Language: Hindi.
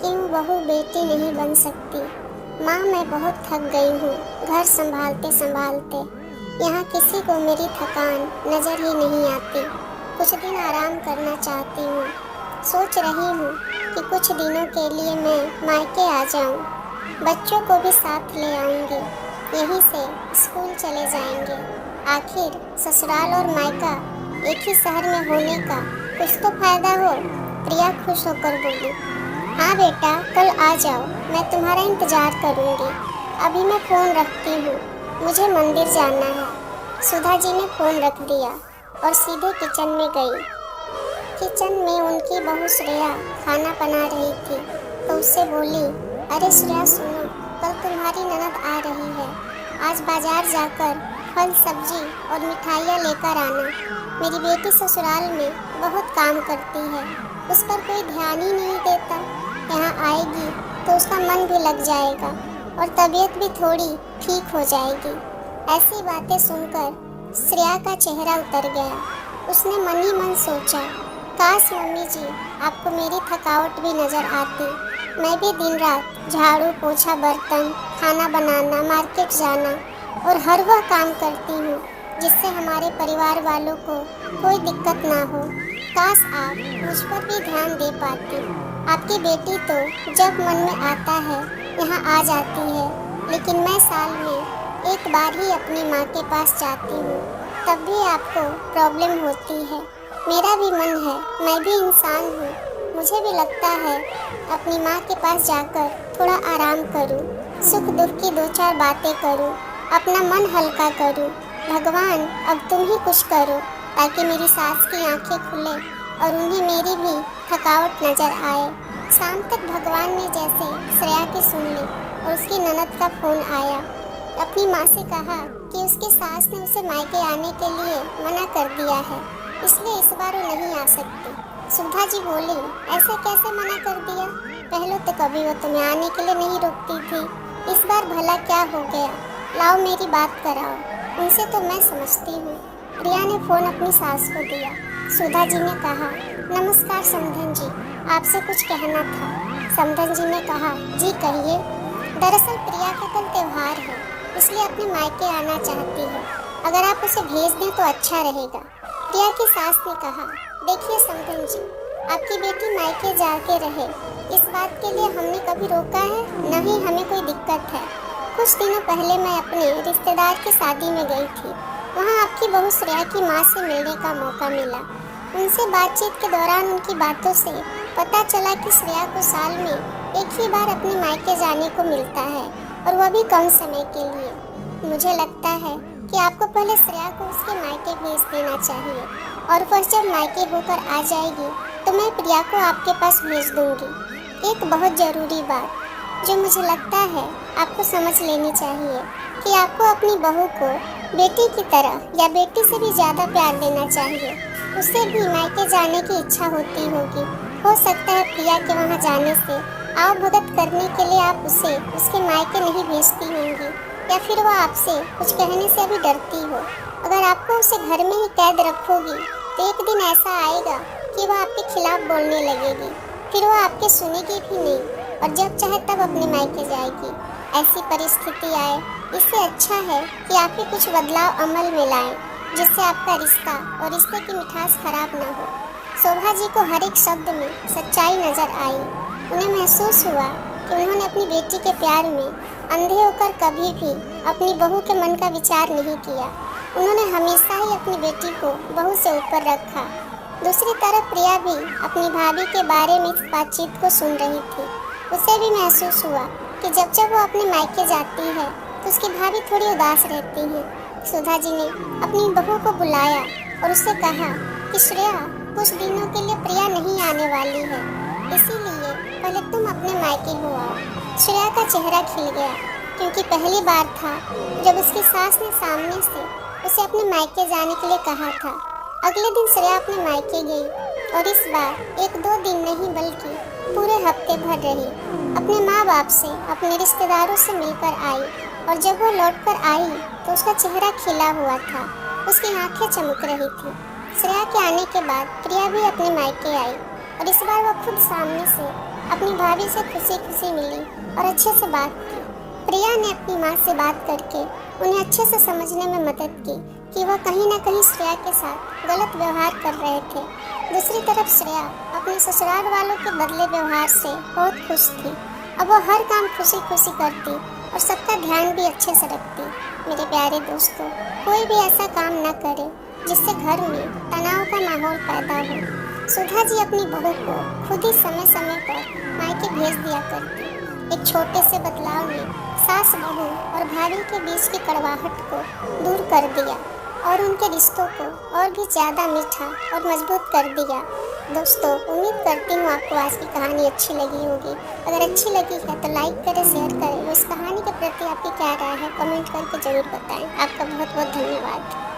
क्यों बहू बेटी नहीं बन सकती। माँ मैं बहुत थक गई हूँ घर संभालते संभालते। यहाँ किसी को मेरी थकान नज़र ही नहीं आती। कुछ दिन आराम करना चाहती हूँ। सोच रही हूँ कि कुछ दिनों के लिए मैं मायके आ जाऊँ। बच्चों को भी साथ ले आऊँगी। यहीं से स्कूल चले जाएंगे। आखिर ससुराल और मायका एक ही शहर में होने का कुछ तो फायदा हो। प्रिया खुश होकर बोली, हाँ बेटा कल आ जाओ, मैं तुम्हारा इंतज़ार करूँगी। अभी मैं फ़ोन रखती हूँ, मुझे मंदिर जाना है। सुधा जी ने फ़ोन रख दिया और सीधे किचन में गई। किचन में उनकी बहू श्रेया खाना बना रही थी तो उससे बोली, अरे श्रेया सुनो, कल तुम्हारी ननद आ रही है। आज बाजार जाकर फल सब्जी और मिठाइयाँ लेकर आना। मेरी बेटी ससुराल में बहुत काम करती है, उस पर कोई ध्यान ही नहीं देता। यहाँ आएगी तो उसका मन भी लग जाएगा और तबीयत भी थोड़ी ठीक हो जाएगी। ऐसी बातें सुनकर श्रेया का चेहरा उतर गया। उसने मन ही मन सोचा, काश मम्मी जी आपको मेरी थकावट भी नज़र आती। मैं भी दिन रात झाड़ू पोछा बर्तन खाना बनाना मार्केट जाना और हर वह काम करती हूँ जिससे हमारे परिवार वालों को कोई दिक्कत ना हो। काश आप मुझ पर भी ध्यान दे पाती। आपकी बेटी तो जब मन में आता है यहाँ आ जाती है, लेकिन मैं साल में एक बार ही अपनी माँ के पास जाती हूँ, तब भी आपको प्रॉब्लम होती है। मेरा भी मन है, मैं भी इंसान हूँ, मुझे भी लगता है अपनी माँ के पास जाकर थोड़ा आराम करूँ, सुख दुख की दो चार बातें करूँ, अपना मन हल्का करूँ। भगवान अब तुम ही कुछ करो ताकि मेरी सास की आंखें खुले और उन्हें मेरी भी थकावट नज़र आए। शाम तक भगवान ने जैसे श्रेया की सुन ली और उसकी ननद का फ़ोन आया। अपनी माँ से कहा कि उसकी सास ने उसे मायके आने के लिए मना कर दिया है, इसलिए इस बार वो नहीं आ सकती। सुधा जी बोली, ऐसे कैसे मना कर दिया? पहले तो कभी वो तुम्हें आने के लिए नहीं रोकती थी, इस बार भला क्या हो गया? लाओ मेरी बात कराओ, उनसे तो मैं समझती हूँ। प्रिया ने फ़ोन अपनी सास को दिया। सुधा जी ने कहा, नमस्कार समधन जी, आपसे कुछ कहना था। समधन जी ने कहा, जी कहिए। दरअसल प्रिया का कल त्यौहार है, इसलिए अपने मायके आना चाहती है। अगर आप उसे भेज दें तो अच्छा रहेगा। प्रिया की सास ने कहा, देखिए समधन जी, आपकी बेटी मायके जाके रहे, इस बात के लिए हमने कभी रोका है, न ही हमें कोई दिक्कत है। कुछ दिनों पहले मैं अपने रिश्तेदार की शादी में गई थी। वहाँ आपकी बहू श्रेया की माँ से मिलने का मौका मिला। उनसे बातचीत के दौरान उनकी बातों से पता चला कि श्रेया को साल में एक ही बार अपने मायके जाने को मिलता है, और वह भी कम समय के लिए। मुझे लगता है कि आपको पहले श्रेया को उसके मायके भेज देना चाहिए, और वह जब मायके होकर आ जाएगी तो मैं प्रिया को आपके पास भेज दूँगी। एक बहुत ज़रूरी बात जो मुझे लगता है आपको समझ लेनी चाहिए कि आपको अपनी बहू को बेटी की तरह या बेटी से भी ज़्यादा प्यार देना चाहिए। उसे भी मायके जाने की इच्छा होती होगी। हो सकता है प्रिया के वहाँ जाने से आओ भगत करने के लिए आप उसे उसके मायके नहीं भेजती होंगी, या फिर वह आपसे कुछ कहने से अभी डरती हो। अगर आपको उसे घर में ही कैद रखोगी तो एक दिन ऐसा आएगा कि वह आपके खिलाफ बोलने लगेगी, फिर वह आपके सुनेगी भी नहीं और जब चाहे तब अपने मायके जाएगी। ऐसी परिस्थिति आए, इससे अच्छा है कि आप ही कुछ बदलाव अमल में लाएं, जिससे आपका रिश्ता और रिश्ते की मिठास खराब ना हो। शोभा जी को हर एक शब्द में सच्चाई नजर आई। उन्हें महसूस हुआ कि उन्होंने अपनी बेटी के प्यार में अंधे होकर कभी भी अपनी बहू के मन का विचार नहीं किया। उन्होंने हमेशा ही अपनी बेटी को बहू से ऊपर रखा। दूसरी तरफ प्रिया भी अपनी भाभी के बारे में इस बातचीत को सुन रही थी। उसे भी महसूस हुआ कि जब जब वो अपने मायके जाती है तो उसकी भाभी थोड़ी उदास रहती है। सुधा जी ने अपनी बहू को बुलाया और उससे कहा कि श्रेया, कुछ दिनों के लिए प्रिया नहीं आने वाली है, इसीलिए पहले तुम अपने मायके हो आओ। श्रेया का चेहरा खिल गया, क्योंकि पहली बार था जब उसकी सास ने सामने से उसे अपने मायके जाने के लिए कहा था। अगले दिन श्रेया अपने मायके गई और इस बार एक दो दिन नहीं बल्कि पूरे हफ्ते भर रही। अपने माँ बाप से अपने रिश्तेदारों से मिलकर आई, और जब वो लौटकर आई तो उसका चेहरा खिला हुआ था, उसकी आंखें चमक रही थी। श्रेया के आने के बाद प्रिया भी अपने मायके आई और इस बार वो खुद सामने से अपनी भाभी से खुशी खुशी मिली और अच्छे से बात की। प्रिया ने अपनी माँ से बात करके उन्हें अच्छे से समझने में मदद की कि वह कहीं न कहीं श्रेया के साथ गलत व्यवहार कर रहे थे। दूसरी तरफ श्रेया अपने ससुराल वालों के बदले व्यवहार से बहुत खुश थी। अब वह हर काम खुशी खुशी करती और सबका ध्यान भी अच्छे से रखती। मेरे प्यारे दोस्तों, कोई भी ऐसा काम न करे जिससे घर में तनाव का माहौल पैदा हो। सुधा जी अपनी बहू को खुद ही समय समय पर मायके भेज दिया करती। एक छोटे से बदलाव ने सास बहू और भाभी के बीच की कड़वाहट को दूर कर दिया और उनके रिश्तों को और भी ज़्यादा मीठा और मजबूत कर दिया। दोस्तों, उम्मीद करती हूँ आपको आज की कहानी अच्छी लगी होगी। अगर अच्छी लगी है तो लाइक करें, शेयर करें। उस कहानी के प्रति आपकी क्या राय है कमेंट करके ज़रूर बताएं। आपका बहुत बहुत धन्यवाद।